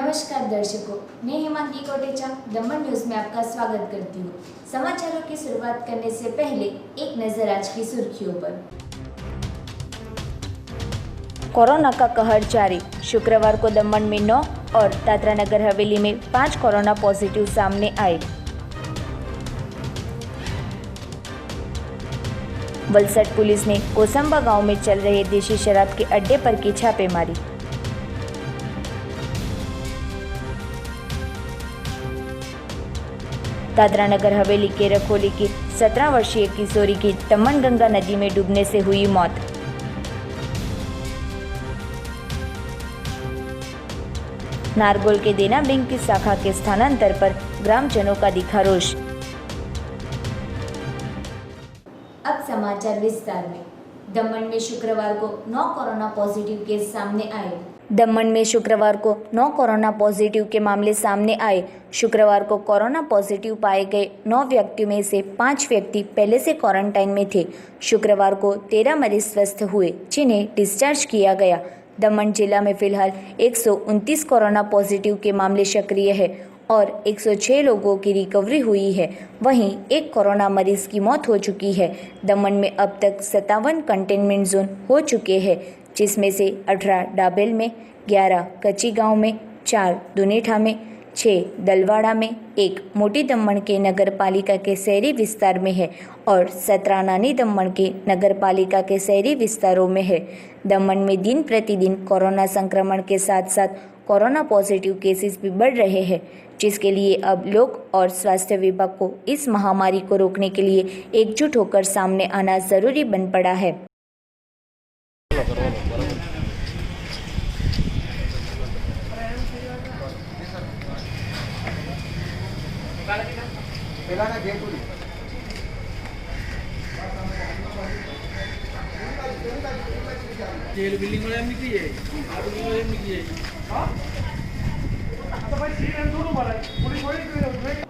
नमस्कार दर्शकों, मैं हेमांगी कोटेचा दमन न्यूज में आपका स्वागत करती हूँ। समाचारों की शुरुआत करने से पहले एक नजर आज की सुर्खियों पर। कोरोना का कहर जारी। शुक्रवार को दमन में 9 और दादरा नगर हवेली में 5 कोरोना पॉजिटिव सामने आए। वलसाड पुलिस ने कोसंबा गांव में चल रहे देशी शराब के अड्डे पर की छापेमारी। दादरा नगर हवेली के रखोली की 17 वर्षीय किशोरी की दमनगंगा नदी में डूबने से हुई मौत। नारगोल के देना बैंक की शाखा के स्थानांतर पर ग्रामजनों का दिखा रोष। अब समाचार विस्तार में। दमन में शुक्रवार को 9 कोरोना पॉजिटिव केस सामने आए। दमन में शुक्रवार को 9 कोरोना पॉजिटिव के मामले सामने आए। शुक्रवार को कोरोना पॉजिटिव पाए गए 9 व्यक्तियों में से 5 व्यक्ति पहले से क्वारंटाइन में थे। शुक्रवार को 13 मरीज स्वस्थ हुए, जिन्हें डिस्चार्ज किया गया। दमन जिला में फिलहाल 129 कोरोना पॉजिटिव के मामले सक्रिय है और 106 लोगों की रिकवरी हुई है। वहीं एक कोरोना मरीज की मौत हो चुकी है। दमन में अब तक 57 कंटेनमेंट जोन हो चुके हैं, जिसमें से 18 डाबेल में, 11 कच्ची गांव में, 4 दुनेठा में, 6 दलवाड़ा में, 1 मोटी दमन के नगर पालिका के शहरी विस्तार में है और 17 नानी दमन के नगर पालिका के शहरी विस्तारों में है। दमन में दिन प्रतिदिन कोरोना संक्रमण के साथ साथ कोरोना पॉजिटिव केसेस भी बढ़ रहे हैं, जिसके लिए अब लोग और स्वास्थ्य विभाग को इस महामारी को रोकने के लिए एकजुट होकर सामने आना जरूरी बन पड़ा है।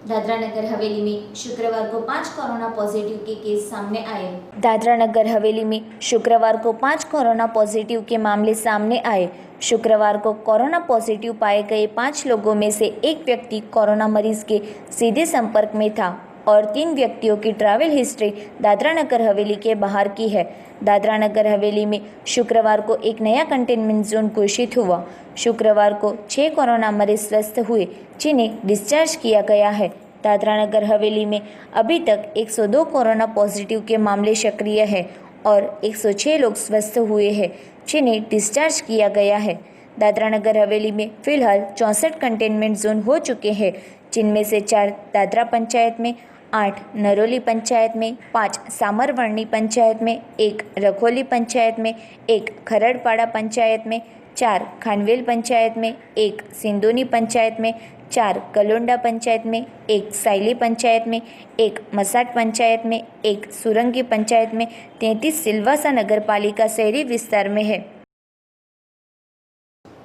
दादरा नगर हवेली में शुक्रवार को 5 कोरोना पॉजिटिव के केस सामने आए। दादरा नगर हवेली में शुक्रवार को 5 कोरोना पॉजिटिव के मामले सामने आए। शुक्रवार को कोरोना पॉजिटिव पाए गए 5 लोगों में से एक व्यक्ति कोरोना मरीज के सीधे संपर्क में था और 3 व्यक्तियों की ट्रैवल हिस्ट्री दादरा नगर हवेली के बाहर की है। दादरा नगर हवेली में शुक्रवार को एक नया कंटेनमेंट जोन घोषित हुआ। शुक्रवार को 6 कोरोना मरीज स्वस्थ हुए, जिन्हें डिस्चार्ज किया गया है। दादरा नगर हवेली में अभी तक 102 कोरोना पॉजिटिव के मामले सक्रिय हैं और 106 लोग स्वस्थ हुए हैं, जिन्हें डिस्चार्ज किया गया है। दादरा नगर हवेली में फिलहाल 64 कंटेनमेंट जोन हो चुके हैं, जिनमें से 4 दादरा पंचायत में, 8 नरोली पंचायत में, 5 सामरवर्णी पंचायत में, 1 रखोली पंचायत में, 1 खरड़पाड़ा पंचायत में, 4 खानवेल पंचायत में, 1 सिंधोनी पंचायत में, 4 कलोंडा पंचायत में, 1 साइली पंचायत में, 1 मसाट पंचायत में, 1 सुरंगी पंचायत में, 33 सिलवासा नगर पालिका शहरी विस्तार में है।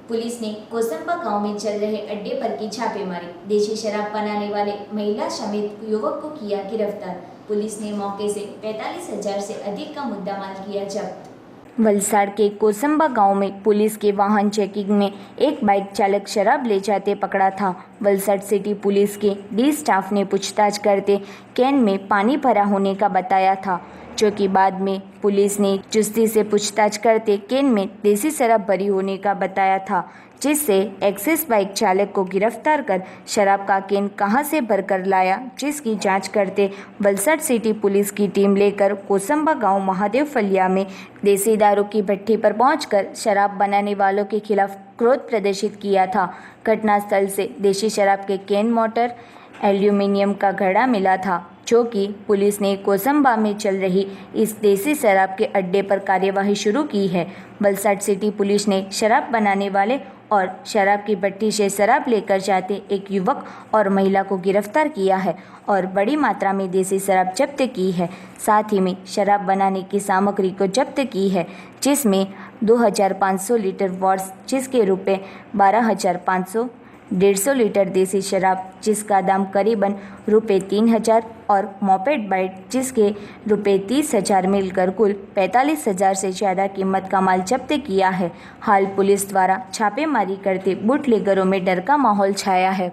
पुलिस ने कोसंबा गांव में चल रहे अड्डे पर की छापेमारी। देशी शराब बनाने वाले महिला समेत युवक को किया गिरफ्तार। पुलिस ने मौके से 45,000 से अधिक का मुद्दामाल किया जब्त। वलसाड के कोसंबा गांव में पुलिस के वाहन चेकिंग में एक बाइक चालक शराब ले जाते पकड़ा था। वलसाड सिटी पुलिस के डी स्टाफ ने पूछताछ करते कैन में पानी भरा होने का बताया था, जो कि बाद में पुलिस ने चुस्ती से पूछताछ करते कैन में देसी शराब भरी होने का बताया था, जिससे एक्सिस बाइक चालक को गिरफ्तार कर शराब का कैन कहां से भरकर लाया, जिसकी जांच करते वलसाड सिटी पुलिस की टीम लेकर कोसंबा गांव महादेव फलिया में देसी दारू की भट्टी पर पहुंचकर शराब बनाने वालों के खिलाफ क्रोध प्रदर्शित किया था। घटनास्थल से देशी शराब के कैन, मोटर, एल्यूमिनियम का घड़ा मिला था, जो कि पुलिस ने कोसंबा में चल रही इस देसी शराब के अड्डे पर कार्यवाही शुरू की है। वलसाड सिटी पुलिस ने शराब बनाने वाले और शराब की भट्टी से शराब लेकर जाते एक युवक और महिला को गिरफ्तार किया है और बड़ी मात्रा में देसी शराब जब्त की है। साथ ही में शराब बनाने की सामग्री को जब्त की है, जिसमें 2500 लीटर वॉट्स, जिसके रुपये 12,500, 150 लीटर देसी शराब जिसका दाम करीबन रुपये 3000 और मोपेड बाइक जिसके रुपये 30,000 मिलकर कुल 45,000 से ज़्यादा कीमत का माल जब्त किया है। हाल पुलिस द्वारा छापेमारी करते बुटलेगरों में डर का माहौल छाया है।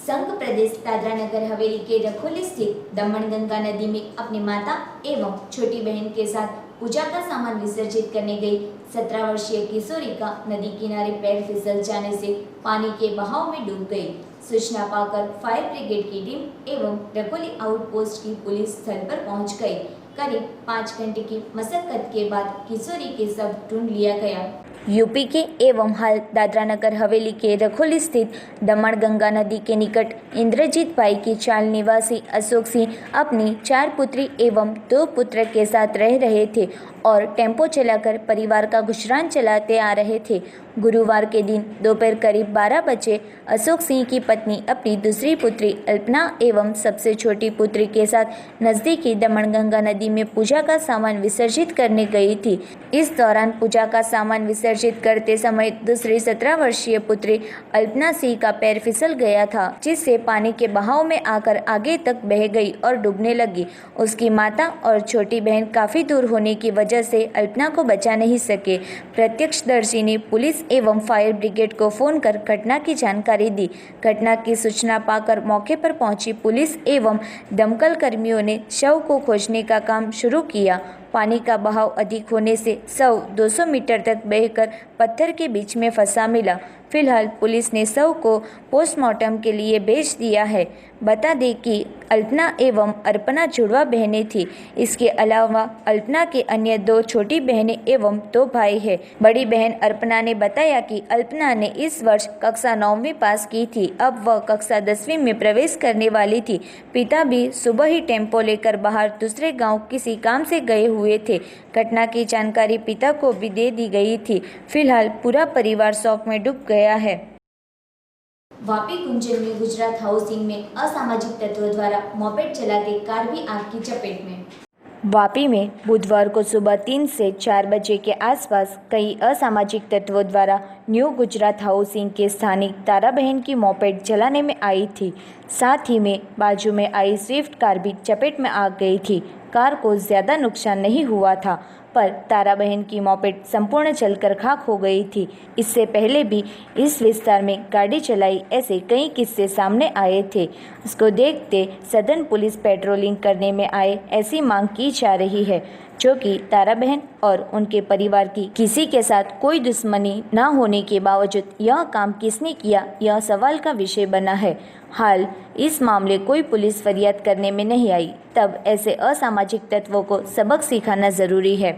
संघ प्रदेश दादरा नगर हवेली के रखोली स्थित दमनगंगा नदी में अपनी माता एवं छोटी बहन के साथ पूजा का सामान विसर्जित करने गई 17 वर्षीय किशोरी का नदी किनारे पैर फिसल जाने से पानी के बहाव में डूब गई। सूचना पाकर फायर ब्रिगेड की टीम एवं रखोली आउटपोस्ट की पुलिस स्थल पर पहुंच गई। करीब 5 घंटे की मशक्कत के बाद किशोरी के शव ढूंढ लिया गया। यूपी के एवं हाल दादरा नगर हवेली के रखोली स्थित दमनगंगा नदी के निकट इंद्रजीत भाई की चाल निवासी अशोक सिंह अपनी 4 पुत्री एवं 2 पुत्र के साथ रह रहे थे और टेम्पो चलाकर परिवार का गुजरान चलाते आ रहे थे। गुरुवार के दिन दोपहर करीब 12 बजे अशोक सिंह की पत्नी अपनी दूसरी पुत्री अल्पना एवं सबसे छोटी पुत्री के साथ नज़दीकी दमनगंगा नदी में पूजा का सामान विसर्जित करने गई थी। इस दौरान पूजा का सामान विसर्जित करते समय दूसरी 17 वर्षीय पुत्री अल्पना सिंह का पैर फिसल गया था, जिससे पानी के बहाव में आकर आगे तक बह गई और डूबने लगी। उसकी माता और छोटी बहन काफ़ी दूर होने की वजह से अल्पना को बचा नहीं सके। प्रत्यक्षदर्शी ने पुलिस एवं फायर ब्रिगेड को फोन कर घटना की जानकारी दी। घटना की सूचना पाकर मौके पर पहुंची पुलिस एवं दमकल कर्मियों ने शव को खोजने का काम शुरू किया। पानी का बहाव अधिक होने से शव 200 मीटर तक बहकर पत्थर के बीच में फंसा मिला। फिलहाल पुलिस ने शव को पोस्टमार्टम के लिए भेज दिया है। बता दें कि अल्पना एवं अर्पणा जुड़वा बहनें थी। इसके अलावा अल्पना के अन्य 2 छोटी बहनें एवं 2 भाई हैं। बड़ी बहन अर्पणा ने बताया कि अल्पना ने इस वर्ष कक्षा 9वीं पास की थी। अब वह कक्षा 10वीं में प्रवेश करने वाली थी। पिता भी सुबह ही टेम्पो लेकर बाहर दूसरे गांव किसी काम से गए हुए थे। घटना की जानकारी पिता को भी दे दी गई थी। फिलहाल पूरा परिवार शौक में डूब गया है। वापी कुंजन में गुजरात हाउसिंग में असामाजिक तत्वों द्वारा मोपेड चलाते कार भी आग की चपेट में। वापी में बुधवार को सुबह 3 से 4 बजे के आसपास कई असामाजिक तत्वों द्वारा न्यू गुजरात हाउसिंग के स्थानिक तारा बहन की मोपेड चलाने में आई थी। साथ ही में बाजू में आई स्विफ्ट कार भी चपेट में आ गई थी। कार को ज़्यादा नुकसान नहीं हुआ था, पर तारा बहन की मोपेड संपूर्ण जलकर खाक हो गई थी। इससे पहले भी इस विस्तार में गाड़ी चलाई ऐसे कई किस्से सामने आए थे। उसको देखते सदन पुलिस पेट्रोलिंग करने में आए ऐसी मांग की जा रही है, जो कि तारा बहन और उनके परिवार की किसी के साथ कोई दुश्मनी न होने के बावजूद यह काम किसने किया, यह सवाल का विषय बना है। हाल इस मामले कोई पुलिस फरियाद करने में नहीं आई, तब ऐसे असामाजिक तत्वों को सबक सिखाना जरूरी है।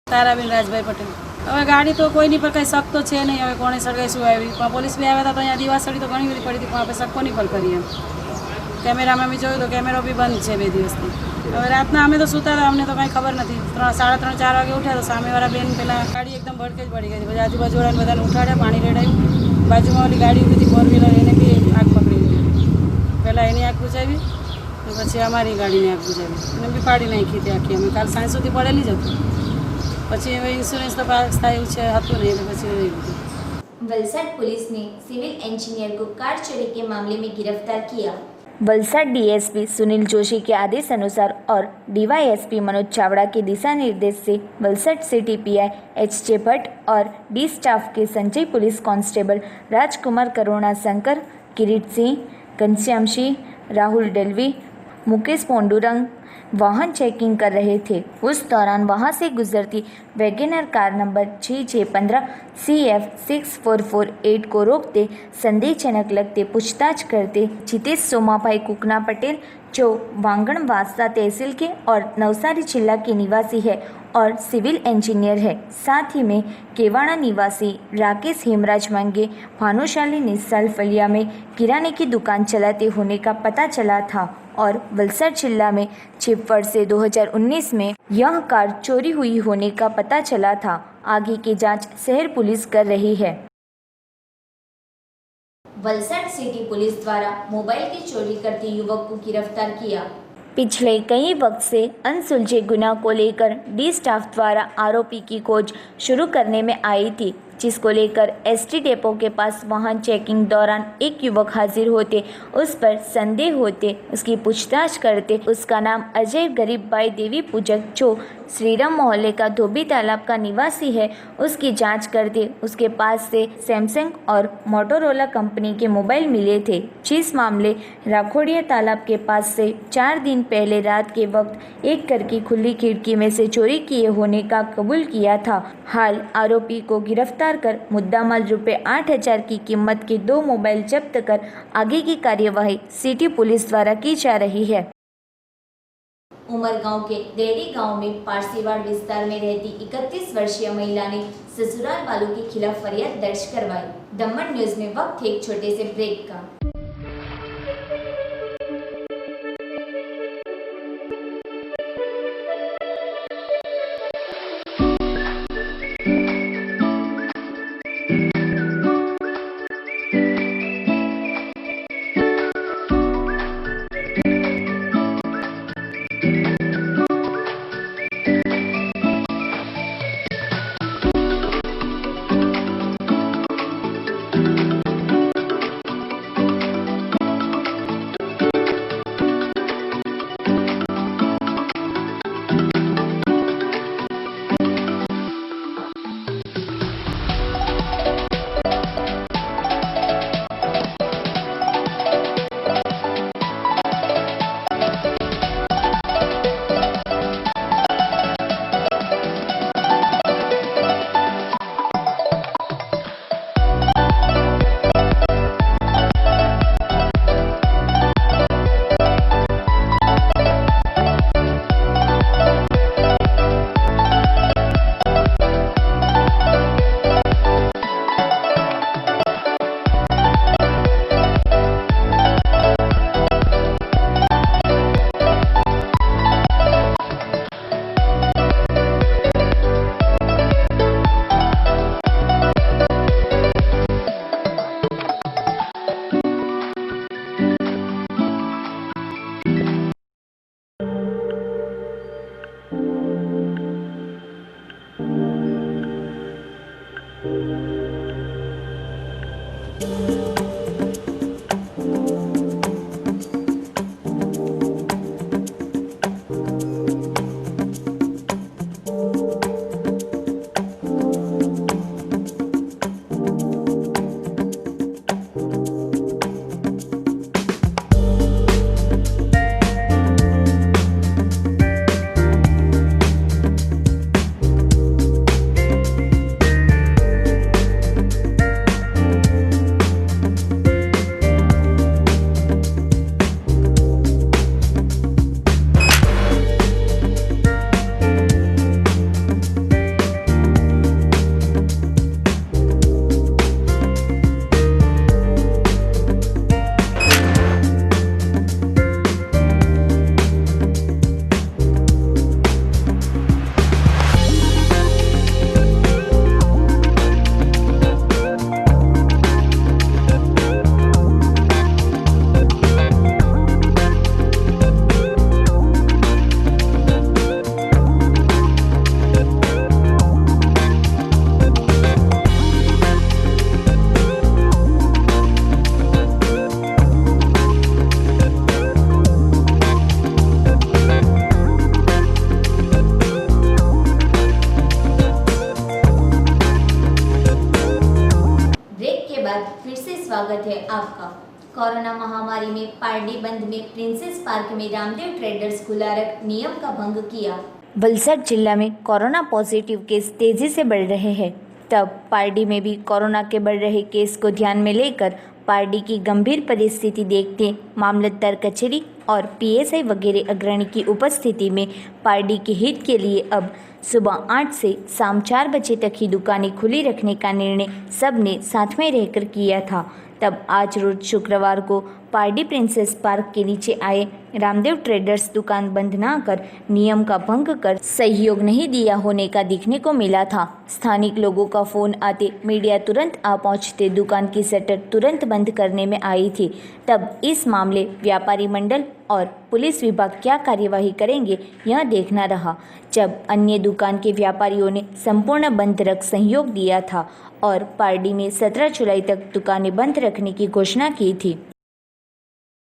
ताराबेन राजभाई पटेल। હવે ગાડી તો કોઈની પર કંઈ શક તો છે નહીં, હવે કોણે સળગાઈ શું આવી પણ પોલીસ બી આવ્યા હતા તો અહીંયા દિવાસળી તો ઘણી બધી પડી હતી પણ આપણે શક કોની પર કરીએ. કેમેરામાં બી જોયું તો કેમેરો બી બંધ છે 2 દિવસથી. હવે રાતના અમે તો સૂતા હતા, અમને તો કાંઈ ખબર નથી. 3, 3:30, 4 વાગે ઉઠ્યા તો સામેવાળા બેન પેલા ગાડી એકદમ ભડકે જ પડી ગઈ હતી. પછી આજુબાજુવાળાને બધાને ઉઠાડ્યા, પાણી રેડાયું. બાજુમાં ઓલી ગાડી ઊભી હતી 4 વ્હીલર, એને બી આગ પકડી લીધી. પહેલાં એની આગ બુઝાવી પછી અમારી ગાડીની આગ બુઝાવી એને બી પાડી નાખી હતી આખી. અમે કાલ સાંજ સુધી પડેલી જ હતી. પછી હવે ઇન્સ્યોરન્સ તો પાસ થાય છે હતું નહીં તો પછી રહી ગયું. वलसाड पुलिस ने सिविल इंजीनियर को कार चोरी के मामले में गिरफ्तार किया। वलसाड डीएसपी सुनील जोशी के आदेश अनुसार और डीवाईएसपी मनोज चावड़ा के दिशा निर्देश से वलसाड सिटी पीआई एच.जे. भट्ट और डी स्टाफ के संजय पुलिस कांस्टेबल राजकुमार करुणा शंकर, किरीट सिंह, घनश्याम सिंह, राहुल डलवी, मुकेश पोंडुरंग वाहन चेकिंग कर रहे थे। उस दौरान वहां से गुजरती वैगनर कार नंबर 6615 CF6448 को रोकते संदेहजनक लगते पूछताछ करते जितेश सोमाभाई कुकना पटेल जो वांगण वास्ता तहसील के और नवसारी जिला के निवासी है और सिविल इंजीनियर है, साथ ही में केवाड़ा निवासी राकेश हेमराज मंगे भानुशाली निस्साल फलिया में किराने की दुकान चलाते होने का पता चला था और वलसाड जिला में 6 फरवरी से 2019 में यह कार चोरी हुई होने का पता चला था। आगे की जांच शहर पुलिस कर रही है। वलसाड सिटी पुलिस द्वारा मोबाइल की चोरी करते युवक को गिरफ्तार किया। पिछले कई वक्त से अनसुलझे गुनाह को लेकर डी स्टाफ द्वारा आरोपी की खोज शुरू करने में आई थी, जिसको लेकर एसटी डेपो के पास वाहन चेकिंग दौरान एक युवक हाजिर होते, उस पर संदेह होते, उसकी पूछताछ करते। उसका नाम अजय गरीब बाई देवी पूजक जो श्रीराम मोहल्ले का धोबी तालाब का निवासी है, उसकी जांच करते उसके पास से सैमसंग और मोटोरोला कंपनी के मोबाइल मिले थे, जिस मामले राखोड़िया तालाब के पास से 4 दिन पहले रात के वक्त एक घर की खुली खिड़की में से चोरी किए होने का कबूल किया था। हाल आरोपी को गिरफ्तार कर मुद्दामाल रुपये 8,000 की कीमत के 2 मोबाइल जब्त कर आगे की कार्यवाही सिटी पुलिस द्वारा की जा रही है। उमरगांव के देहरी गांव में पारसीवाड़ विस्तार में रहती 31 वर्षीय महिला ने ससुराल वालों के खिलाफ फरियाद दर्ज करवाई। दमन न्यूज में वक्त एक छोटे से ब्रेक का। कोरोना महामारी में पारडी बंद में प्रिंसेस पार्क में रामदेव ट्रेडर्स खुला रख नियम का भंग किया। वलसाड जिला में कोरोना पॉजिटिव केस तेजी से बढ़ रहे हैं, तब पारडी में भी कोरोना के बढ़ रहे केस को ध्यान में लेकर पारडी की गंभीर परिस्थिति देखते मामलतदार कचहरी और पीएसआई वगैरह अग्रणी की उपस्थिति में पारडी के हित के लिए अब सुबह 8 से शाम 4 बजे तक ही दुकानें खुली रखने का निर्णय सबने साथ में रहकर किया था। तब आज रोज शुक्रवार को पारडी प्रिंसेस पार्क के नीचे आए रामदेव ट्रेडर्स दुकान बंद ना कर नियम का भंग कर सहयोग नहीं दिया होने का दिखने को मिला था। स्थानिक लोगों का फोन आते मीडिया तुरंत आ पहुंचते दुकान की शटर तुरंत बंद करने में आई थी। तब इस मामले व्यापारी मंडल और पुलिस विभाग क्या कार्यवाही करेंगे यह देखना रहा। जब अन्य दुकान के व्यापारियों ने संपूर्ण बंद रख सहयोग दिया था और पारडी में 17 जुलाई तक दुकानें बंद रखने की घोषणा की थी।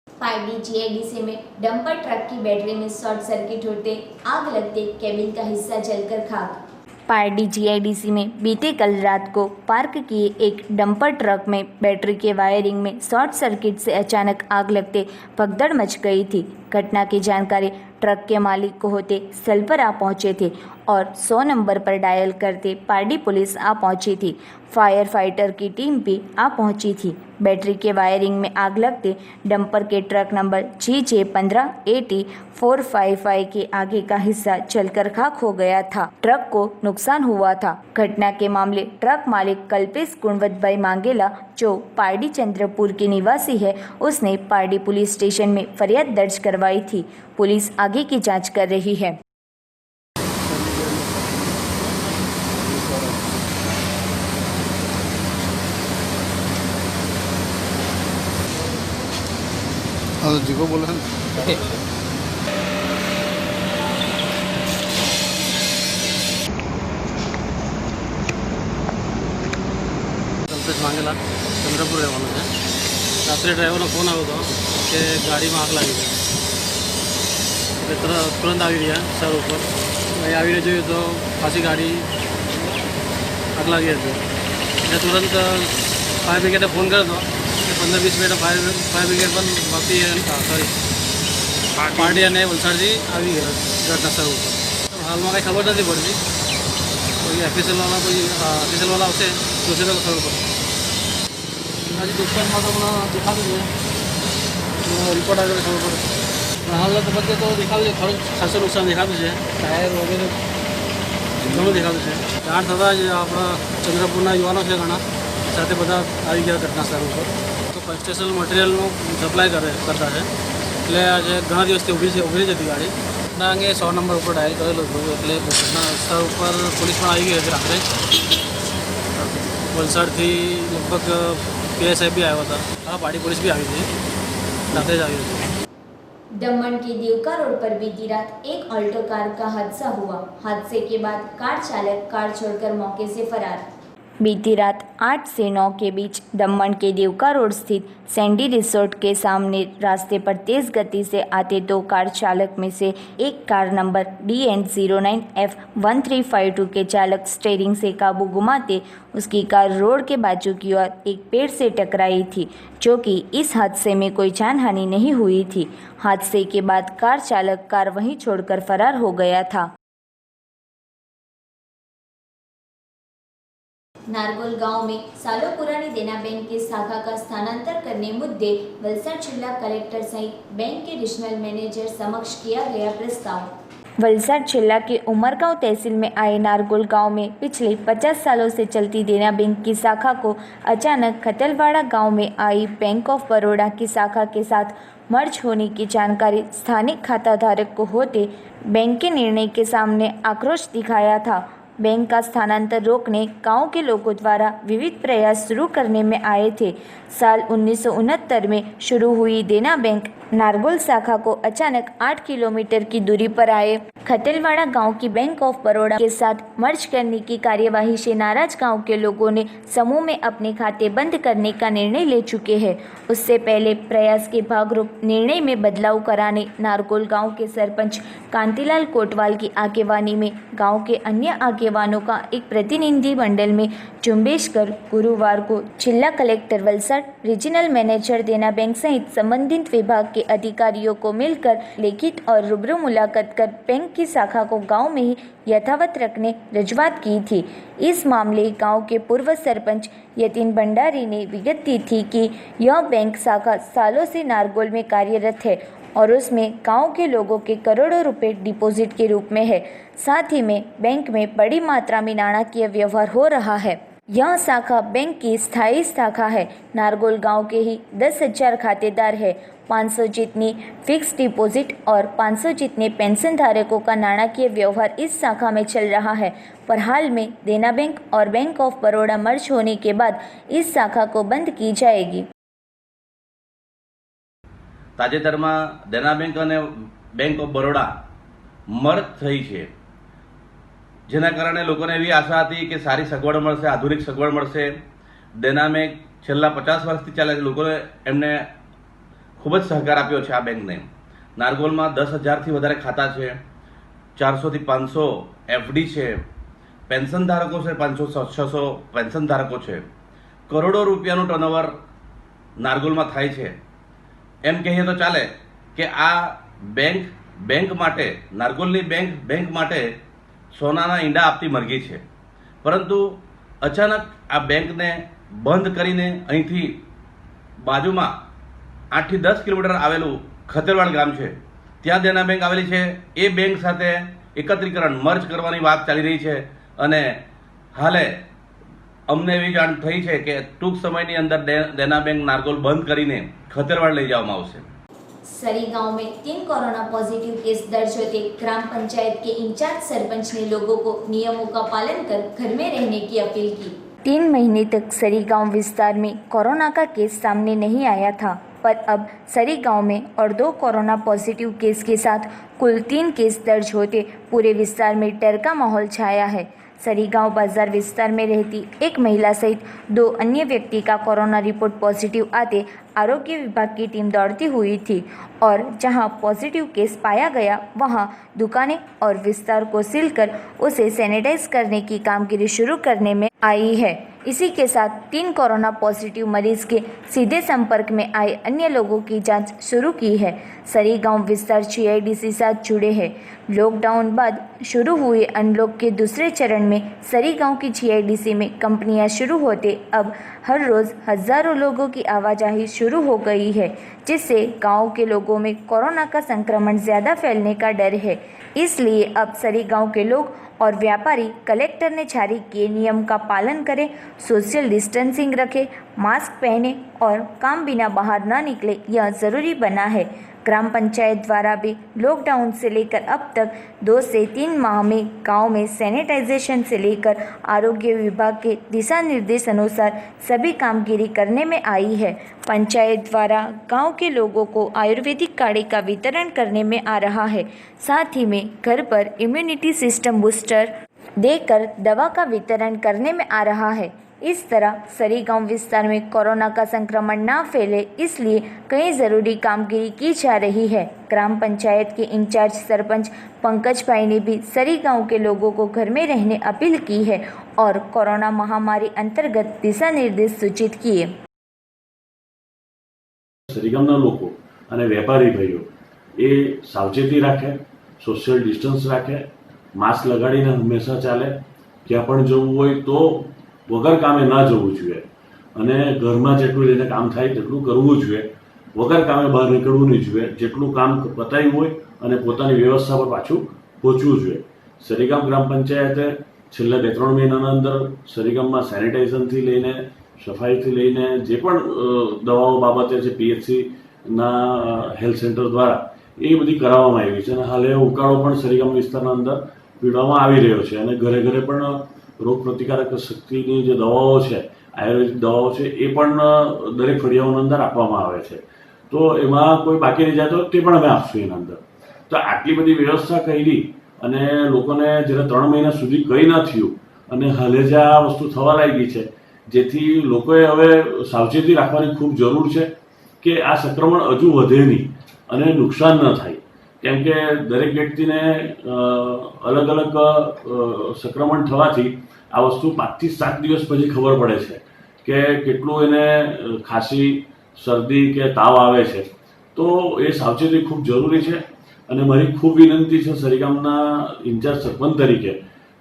पारडी जीआईडीसी में डंपर ट्रक की बैटरी में शॉर्ट सर्किट होते आग लगते केबिन का हिस्सा जलकर खाक। पारडी जीआईडीसी में बीते कल रात को पार्क किए एक डंपर ट्रक में बैटरी के वायरिंग में शॉर्ट सर्किट से अचानक आग लगते भगदड़ मच गई थी। घटना की जानकारी ट्रक के मालिक को होते स्थल पर आ पहुंचे थे और 100 नंबर पर डायल करते पारडी पुलिस आ पहुंची थी। फायर फाइटर की टीम भी आ पहुंची थी। बैटरी के वायरिंग में आग लगते डंपर के ट्रक नंबर GJ15AT455 के आगे का हिस्सा जलकर खाक हो गया था। ट्रक को नुकसान हुआ था। घटना के मामले ट्रक मालिक कल्पेश गुणवंत भाई मांगेला, जो पारडी चंद्रपुर के निवासी है, उसने पारडी पुलिस स्टेशन में फरियाद दर्ज करवाई थी। पुलिस आगे की जांच कर रही है। जी को बोला ओके। कल्पेश मांगेला चंद्रपुर રહેવાનો છે। રાત્રે ડ્રાઈવરનો ફોન આવ્યો હતો કે ગાડીમાં આગ લાગી છે। એટલે તુરંત આવી રહ્યા સર ઉપર અહીં આવીને જોયું તો પાછી ગાડી આગ લાગી હતી। એટલે તુરંત ફાયર બ્રિગેડે ફોન કર્યો હતો કે 15-20 મિનિટ ફાયર બ્રિગેડ પણ બાકી સોરી પારડી અને વલસાડથી આવી ગયા ઘટનાસ્થળ ઉપર। હાલમાં કંઈ ખબર નથી પડતી, કોઈ ઓફિશિયલવાળા આવશે જોશે તો ખબર પડશે। હજી દુકાનમાં તો મને દેખાતું છે, રિપોર્ટ આવે તો ખબર પડે। પણ હાલના તબક્કે તો દેખાતું છે, ખરું ખાસું નુકસાન દેખાતું છે, ટાયર વગેરે ઘણું દેખાતું છે। જાણ થતાં જ આપણા ચંદ્રપુરના યુવાનો છે ઘણા સાથે બધા આવી ગયા ઘટનાસ્થળ ઉપર। તો કન્સ્ટ્રક્શન મટીરિયલનું સપ્લાય કરતા છે, એટલે આજે ઘણા દિવસથી ઊભી જ હતી ગાડી। એના અંગે 100 નંબર ઉપર ડાયલ કરેલો હતો, એટલે ઘટના સ્થળ ઉપર પોલીસ પણ આવી ગઈ હતી રાત્રે। વલસાડથી લગભગ પીએસઆઈ બી આવ્યા હતા, હા પારડી पुलिस भी आई थी, रात्रे ज आई थी। दमन के देवका रोड पर बीती रात एक ऑल्टो कार का हादसा हुआ। हादसे के बाद कार चालक कार छोड़कर मौके से फरार। बीती रात 8 से 9 के बीच दमन के देवका रोड स्थित सैंडी रिसोर्ट के सामने रास्ते पर तेज गति से आते 2 कार चालक में से एक कार नंबर DN09F1352 के चालक स्टीयरिंग से काबू गुमाते उसकी कार रोड के बाजू की ओर एक पेड़ से टकराई थी, जो कि इस हादसे में कोई जानहानि नहीं हुई थी। हादसे के बाद कार चालक कार वहीं छोड़कर फरार हो गया था। नारगोल गांव में सालों पुरानी देना बैंक की शाखा का स्थानांतर करने मुद्दे वलसाड जिला कलेक्टर सहित बैंक के रीजनल मैनेजर समक्ष किया गया प्रस्ताव। वलसाड जिला के उमरगांव तहसील में आए नारगोल गांव में पिछले 50 सालों से चलती देना बैंक की शाखा को अचानक खतलवाड़ा गांव में आई बैंक ऑफ बड़ौदा की शाखा के साथ मर्ज होने की जानकारी स्थानिक खाता धारक को होते बैंक के निर्णय के सामने आक्रोश दिखाया था। बैंक का स्थानांतर रोकने गांव के लोगों द्वारा विविध प्रयास शुरू करने में आए थे। साल 1969 में शुरू हुई देना बैंक नारगोल शाखा को अचानक 8 किलोमीटर की दूरी पर आए खतलवाड़ा गांव की बैंक ऑफ बड़ौदा के साथ मर्ज करने की कार्यवाही से नाराज गांव के लोगों ने समूह में अपने खाते बंद करने का निर्णय ले चुके हैं। उससे पहले प्रयास के भागरूप निर्णय में बदलाव कराने नारगोल गांव के सरपंच कांतिलाल कोटवाल की आगेवानी में गांव के अन्य आगे आगेवानों का एक प्रतिनिधि मंडल में झुंबेश कर गुरुवार को जिला कलेक्टर वलसाड, रीजनल मैनेजर देना बैंक सहित संबंधित विभाग के अधिकारियों को मिलकर लिखित और रूबरू मुलाकात कर बैंक की शाखा को गांव में ही यथावत रखने रजूआत की थी। इस मामले गांव के पूर्व सरपंच यतीन भंडारी ने विगत दी थी कि यह बैंक शाखा सालों से नारगोल में कार्यरत है और उसमें गांव के लोगों के करोड़ों रुपए डिपॉजिट के रूप में है। साथ ही में बैंक में बड़ी मात्रा में नाणाकीय व्यवहार हो रहा है। यह शाखा बैंक की स्थायी शाखा है। नारगोल गांव के ही 10,000 खातेदार है। 500 जितनी फिक्स डिपॉजिट और 500 जितने पेंशन धारकों का नाणाकीय व्यवहार इस शाखा में चल रहा है। पर हाल में देना बैंक और बैंक ऑफ बड़ौदा मर्ज होने के बाद इस शाखा को बंद की जाएगी। તાજેતરમાં દેના બેંક અને બેંક ઓફ બરોડા મર્જ થઈ છે, જેના કારણે લોકોને એવી આશા હતી કે સારી સગવડ મળશે, આધુનિક સગવડ મળશે। દેના બેંક છેલ્લા 50 વર્ષથી ચાલે છે, લોકોને એમને ખૂબ જ સહકાર આપ્યો છે આ બેંકને। નારગોલમાં 10,000થી વધારે ખાતા છે, 400થી 500 એફડી છે, પેન્શન ધારકો છે, 500-600 પેન્શન ધારકો છે, કરોડો રૂપિયાનું ટર્નઓવર નારગોલમાં થાય છે। એમ કહીએ તો ચાલે કે આ બેંક માટે નારગોલની બેંક માટે સોનાના ઈંડા આપતી મરઘી છે। પરંતુ અચાનક આ બેંકને બંધ કરીને અહીંથી બાજુમાં 8 થી 10 કિલોમીટર આવેલું ખતરવાડ ગામ છે, ત્યાં દેના બેંક આવેલી છે। એ બેંક સાથે એકત્રીકરણ મર્જ કરવાની વાત ચાલી રહી છે અને હાલે અમને એવી જાણ થઈ છે કે ટૂંક સમયની અંદર દેના બેંક નારગોલ બંધ કરીને ખતરવાડ લઈ જવામાં આવશે। सरी गांव में 3 कोरोना पॉजिटिव केस दर्ज होते ग्राम पंचायत के इंचार्ज सरपंच ने लोगों को नियमों का पालन कर घर में रहने की अपील की। 3 महीने तक सरी गांव विस्तार में कोरोना का केस सामने नहीं आया था, पर अब सरी गांव में और 2 कोरोना पॉजिटिव केस के साथ कुल 3 केस दर्ज होते पूरे विस्तार में डर का माहौल छाया है। सरी गांव बाजार विस्तार में रहती एक महिला सहित 2 अन्य व्यक्ति का कोरोना रिपोर्ट पॉजिटिव आते आरोग्य विभाग की टीम दौड़ती हुई थी और जहां पॉजिटिव केस पाया गया वहां दुकानें और विस्तार को सील कर उसे सैनिटाइज करने की कामगिरी शुरू करने में आई है। इसी के साथ 3 कोरोना पॉजिटिव मरीज के सीधे संपर्क में आए अन्य लोगों की जांच शुरू की है। सरी गांव विस्तार GIDC साथ जुड़े हैं। लॉकडाउन बाद शुरू हुए अनलॉक के दूसरे चरण में सरी गांव की GIDC में कंपनियां शुरू होते अब हर रोज़ हज़ारों लोगों की आवाजाही शुरू हो गई है, जिससे गांव के लोगों में कोरोना का संक्रमण ज़्यादा फैलने का डर है। इसलिए अब सरी गांव के लोग और व्यापारी कलेक्टर ने जारी किए नियम का पालन करें, सोशल डिस्टेंसिंग रखें, मास्क पहने और काम बिना बाहर न निकले, यह ज़रूरी बना है। ग्राम पंचायत द्वारा भी लॉकडाउन से लेकर अब तक 2 से 3 माह में गांव में सैनिटाइजेशन से लेकर आरोग्य विभाग के दिशा निर्देश अनुसार सभी कामगिरी करने में आई है। पंचायत द्वारा गांव के लोगों को आयुर्वेदिक काढ़े का वितरण करने में आ रहा है। साथ ही में घर पर इम्यूनिटी सिस्टम बूस्टर देकर दवा का वितरण करने में आ रहा है। इस तरह सरी गांव विस्तार में कोरोना का संक्रमण न फैले, इसलिए कई ज़रूरी कामगिरी की जा रही है। ग्राम पंचायत के इंचार्ज सरपंच पंकज भाई ने भी सरी गांव के लोगों को घर में रहने अपील की है और कोरोना महामारी अंतर्गत दिशा निर्देश सूचित किए। सरी गामना लोको अने वेपारी भाईओ ए सावचेती राखे, सोशियल डिस्टन्स राखे, मास्क लगाड़ीने हमेशा चाले। क्यां पण जवुं होय तो वगर कामे न जवुं जोईए અને ઘરમાં જેટલું લઈને કામ થાય તેટલું કરવું જોઈએ। વગર કામે બહાર નીકળવું નહીં જોઈએ। જેટલું કામ પતાવ્યું હોય અને પોતાની વ્યવસ્થા પર પાછું પહોંચવું જોઈએ। સરીગામ ગ્રામ પંચાયતે છેલ્લા 2-3 મહિનાના અંદર સરીગામમાં સેનિટાઇઝેશનથી લઈને સફાઈથી લઈને જે પણ દવાઓ બાબતે છે PHCના હેલ્થ સેન્ટર દ્વારા એ બધી કરાવવામાં આવી છે અને હાલે ઉકાળો પણ સરીગામ વિસ્તારના અંદર પીવડાવવામાં આવી રહ્યો છે અને ઘરે ઘરે પણ રોગ પ્રતિકારક શક્તિની જે દવાઓ છે, આયુર્વેદિક દવાઓ છે એ પણ દરેક ફળિયાઓની અંદર આપવામાં આવે છે। તો એમાં કોઈ બાકી રહી જાય તો તે પણ અમે આપશું એના અંદર। તો આટલી બધી વ્યવસ્થા કરી અને લોકોને જ્યારે 3 મહિના સુધી કંઈ ન થયું અને હાલે જ આ વસ્તુ થવા લાગી છે, જેથી લોકોએ હવે સાવચેતી રાખવાની ખૂબ જરૂર છે કે આ સંક્રમણ હજુ વધે નહીં અને નુકસાન ન થાય। કેમ કે દરેક વ્યક્તિને અલગ અલગ સંક્રમણ થવાથી આ વસ્તુ 5 થી 7 દિવસ પછી ખબર પડે છે કે કેટલું એને ખાંસી, શરદી કે તાવ આવે છે. તો એ સાવચેતી ખૂબ જરૂરી છે. અને મારી ખૂબ વિનંતી છે સરીગામના ઇન્ચાર્જ સરપંચ તરીકે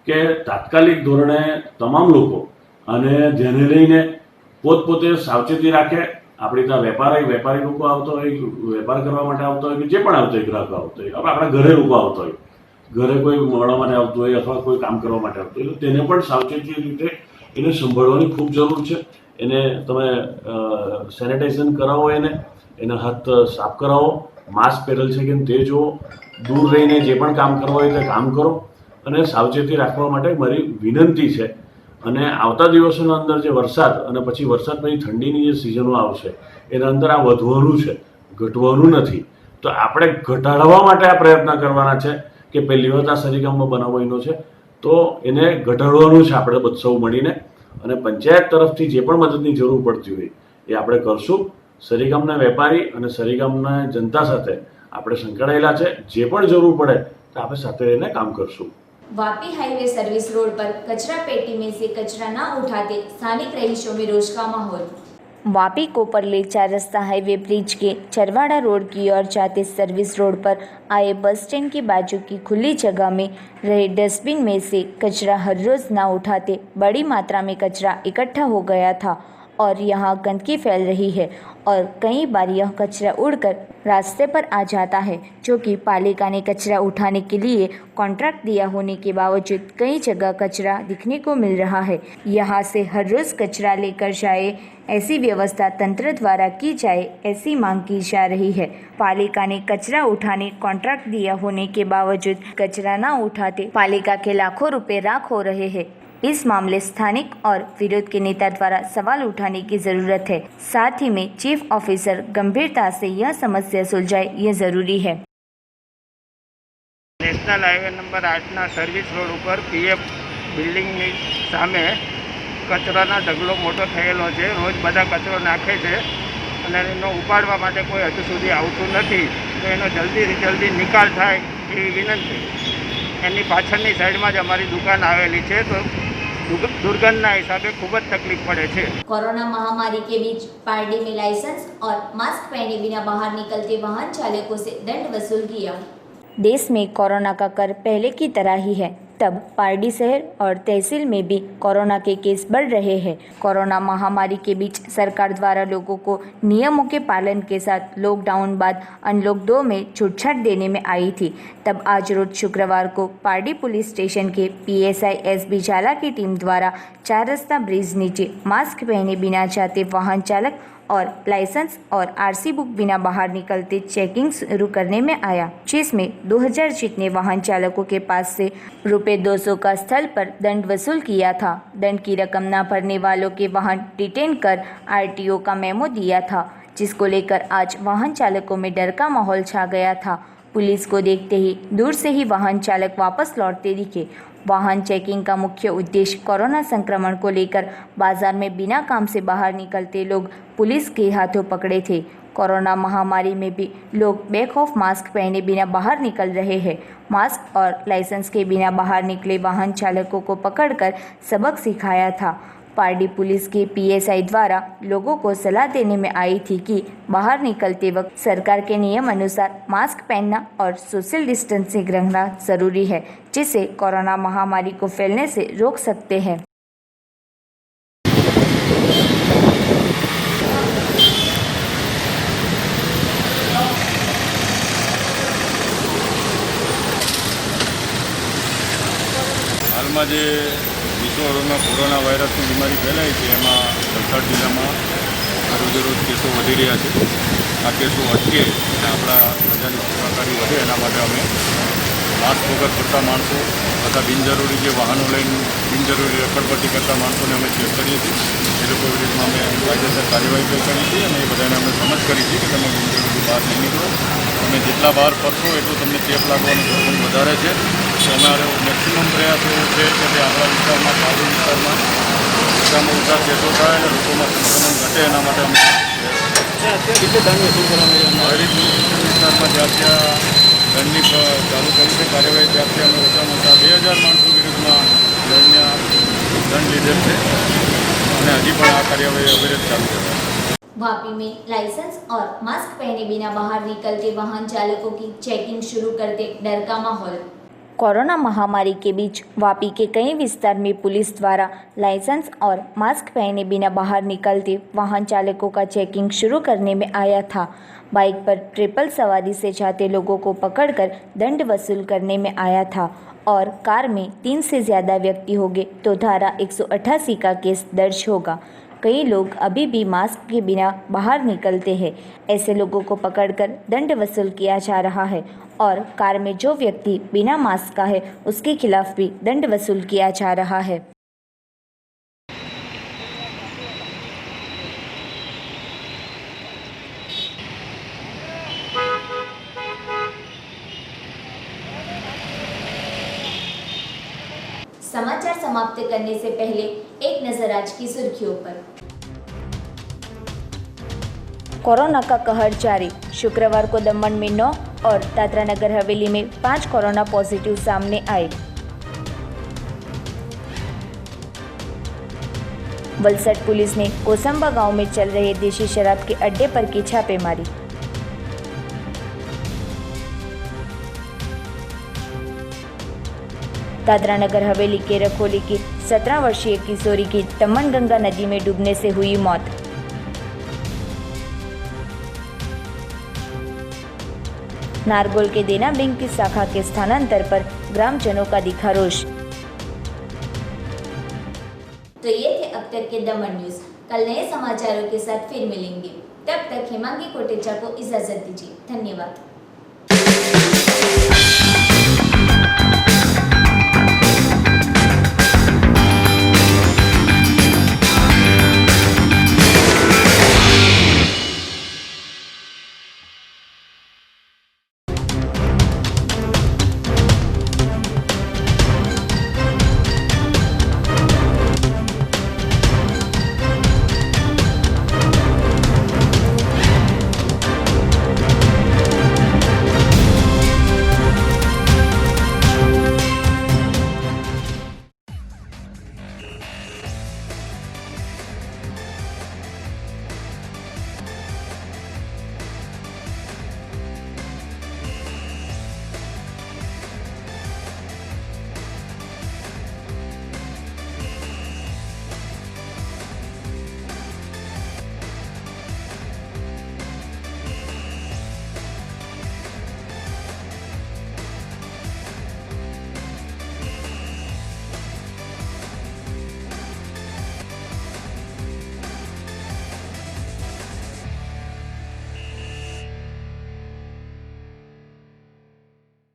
કે તાત્કાલિક ધોરણે તમામ લોકો અને જેને લઈને પોતપોતે સાવચેતી રાખે. આપણી ત્યાં વેપારી લોકો આવતો હોય, વેપાર કરવા માટે આવતો હોય કે જે પણ આવતો હોય, ગ્રાહકો આવતો હોય, આપણા ઘરે લોકો આવતો હોય, ઘરે કોઈ મળવા માટે આવતું હોય અથવા કોઈ કામ કરવા માટે આવતું હોય, તો તેને પણ સાવચેતી રીતે એને સંભાળવાની ખૂબ જરૂર છે. એને તમે સેનિટાઇઝેશન કરાવો, એના હાથ સાફ કરાવો, માસ્ક પહેરેલ છે કે તે જુઓ, દૂર રહીને જે પણ કામ કરવા હોય તે કામ કરો અને સાવચેતી રાખવા માટે મારી વિનંતી છે. અને આવતા દિવસોના અંદર જે વરસાદ અને પછી વરસાદ પછી ઠંડીની જે સિઝનો આવશે એના અંદર આ વધવાનું છે, ઘટવાનું નથી. તો આપણે ઘટાડવા માટે આ પ્રયત્ન કરવાના છે કે પહેલી વખત આ સરીગામમાં બનાવ બન્યો છે તો એને ઘટાડવાનું છે આપણે સૌ મળીને. અને પંચાયત તરફથી જે પણ મદદની જરૂર પડતી હોય એ આપણે કરશું. સરીગામના વેપારી અને સરીગામના જનતા સાથે આપણે સંકળાયેલા છે. જે પણ જરૂર પડે તો આપણે સાથે રહીને કામ કરશું. वापी हाईवे सर्विस रोड पर कचरा पेटी में से कचरा ना उठाते स्थानिक रहीशों में रोष का माहौल। वापी कोपरले 4 रास्ता हाईवे ब्रिज के चरवाड़ा रोड की ओर जाते सर्विस रोड पर आए बस स्टैंड की बाजू की खुली जगह में रहे डस्टबिन में से कचरा हर रोज ना उठाते बड़ी मात्रा में कचरा इकट्ठा हो गया था और यहाँ गंदगी फैल रही है और कई बार यह कचरा उड़कर रास्ते पर आ जाता है, जो कि पालिका ने कचरा उठाने के लिए कॉन्ट्रैक्ट दिया होने के बावजूद कई जगह कचरा दिखने को मिल रहा है। यहाँ से हर रोज कचरा लेकर जाए ऐसी व्यवस्था तंत्र द्वारा की जाए ऐसी मांग की जा रही है। पालिका ने कचरा उठाने कॉन्ट्रैक्ट दिया होने के बावजूद कचरा न उठाते पालिका के लाखों रुपए राख हो रहे हैं। इस मामले स्थानिक और विरोध के नेता द्वारा सवाल उठाने की जरूरत है। साथ ही में चीफ ऑफिसर गंभीरता से यह समस्या सुलझाए ये जरूरी है। National highway number 8 service road पर पीएफ बिल्डिंग सामे कचराना ढगलो मोटो थयेलो छे। रोज बधा कचरो नाखे छे अने एनो उपाड़वा माटे कोई हजू सुधी आवतुं नथी, तो एनो जल्दी निकाल थाय एवी विनंती। एनी पाछळनी साइडमां ज अमारी दुकान आवेली छे, तो दुर्गंधना हिसाबे खूब ज तकलीफ पड़े छे। कोरोना महामारी के बीच पारडी में लाइसेंस और मास्क पहने बिना बाहर निकलते वाहन चालकों से दंड वसूल किया। देश में कोरोना का कर पहले की तरह ही है, तब पारडी शहर और तहसील में भी कोरोना के केस बढ़ रहे हैं। कोरोना महामारी के बीच सरकार द्वारा लोगों को नियमों के पालन के साथ लॉकडाउन बाद अनलॉक 2 में छूटछाट देने में आई थी। तब आज रोज शुक्रवार को पारडी पुलिस स्टेशन के PSI SB झाला की टीम द्वारा 4 रास्ता ब्रिज नीचे मास्क पहने बिना जाते वाहन चालक और लाइसेंस और RC बुक बिना बाहर निकलते चेकिंग शुरू करने में आया, जिसमें 2000 जितने वाहन चालकों के पास से ₹200 का स्थल पर दंड वसूल किया था। दंड की रकम न भरने वालों के वाहन डिटेन कर RTO का मेमो दिया था, जिसको लेकर आज वाहन चालकों में डर का माहौल छा गया था। पुलिस को देखते ही दूर से ही वाहन चालक वापस लौटते दिखे। वाहन चेकिंग का मुख्य उद्देश्य कोरोना संक्रमण को लेकर बाजार में बिना काम से बाहर निकलते लोग पुलिस के हाथों पकड़े थे। कोरोना महामारी में भी लोग बेखौफ मास्क पहने बिना बाहर निकल रहे हैं। मास्क और लाइसेंस के बिना बाहर निकले वाहन चालकों को पकड़कर सबक सिखाया था। पारडी पुलिस के PSI द्वारा लोगों को सलाह देने में आई थी कि बाहर निकलते वक्त सरकार के नियम अनुसार मास्क पहनना और सोशल डिस्टेंसिंग रखना जरूरी है, जिससे कोरोना महामारी को फैलने से रोक सकते हैं। हाल में जो विश्वभर में कोरोना वायरसनी बीमारी फैलाई है एમાં વલસાડ જિલ્લામાં રોજેરોજ કેસો વધી રહ્યા છે। આ કેસો અટકે અને આપણા પ્રજાની સુખાકારી વધે એના માટે અમે માસ્ક વગર ફરતા માણસો તથા બિનજરૂરી જે વાહનો લઈને બિનજરૂરી રખડપટ્ટી કરતા માણસોને અમે ચેક કરીએ છીએ। એ લોકો વિરુદ્ધમાં અમે કાયદેસર કાર્યવાહી કરી છે અને એ બધાને અમે સમજ કરી છે કે તમે બિનજરૂરી બહાર નહીં નીકળો, તમે જેટલા બહાર ફરશો એટલું તમને ચેપ લાગવાનું જોખમ વધારે છે। તો અમારો મેક્સિમમ પ્રયાસ એવો છે કે જે આપણા વિસ્તારમાં પારડી વિસ્તારમાં ઓછામાં ઓછા કેસો થાય અને લોકોમાં સંક્રમણ ઘટે એના માટે અમે શહેરી વિસ્તારમાં જ્યાં ત્યાં દંડની ચાલુ કરી છે કાર્યવાહી. ત્યારથી અમે ઓછામાં ઓછા 2000 માણસો વિરુદ્ધમાં દંડ લીધેલ છે અને હજી પણ આ કાર્યવાહી અવિરત ચાલુ છે. वापी में लाइसेंस और मास्क पहने बिना बाहर निकलते वाहन चालकों की चेकिंग शुरू करते डर का माहौल। कोरोना महामारी के बीच वापी के कई विस्तार में पुलिस द्वारा लाइसेंस और मास्क पहने बिना बाहर निकलते वाहन चालकों का चेकिंग शुरू करने में आया था। बाइक पर ट्रिपल सवारी से जाते लोगों को पकड़कर दंड वसूल करने में आया था और कार में 3 से ज़्यादा व्यक्ति होंगे तो धारा 188 का केस दर्ज होगा। कई लोग अभी भी मास्क के बिना बाहर निकलते हैं। ऐसे लोगों को पकड़कर दंड वसूल किया जा रहा है और कार में जो व्यक्ति बिना मास्क का है उसके खिलाफ भी दंड वसूल किया जा रहा है। समाचार समाप्त करने से पहले एक नजर आज की सुर्खियों पर। कोरोना का कहर जारी। शुक्रवार को दमन में 9 और दादरा नगर हवेली में 5 कोरोना पॉजिटिव सामने आए। वलसड पुलिस ने कोसंबा गांव में चल रहे देशी शराब के अड्डे पर की छापेमारी। दादरा नगर हवेली के रखोली की 17 वर्षीय किशोरी की दमनगंगा नदी में डूबने से हुई मौत। नारगोल के देना बैंक की शाखा के स्थानांतर पर ग्रामजनों का दिखा रोष। तो ये थे अब तक के दमन न्यूज। कल नए समाचारों के साथ फिर मिलेंगे। तब तक हेमांगी कोटेचा को इजाजत दीजिए। धन्यवाद।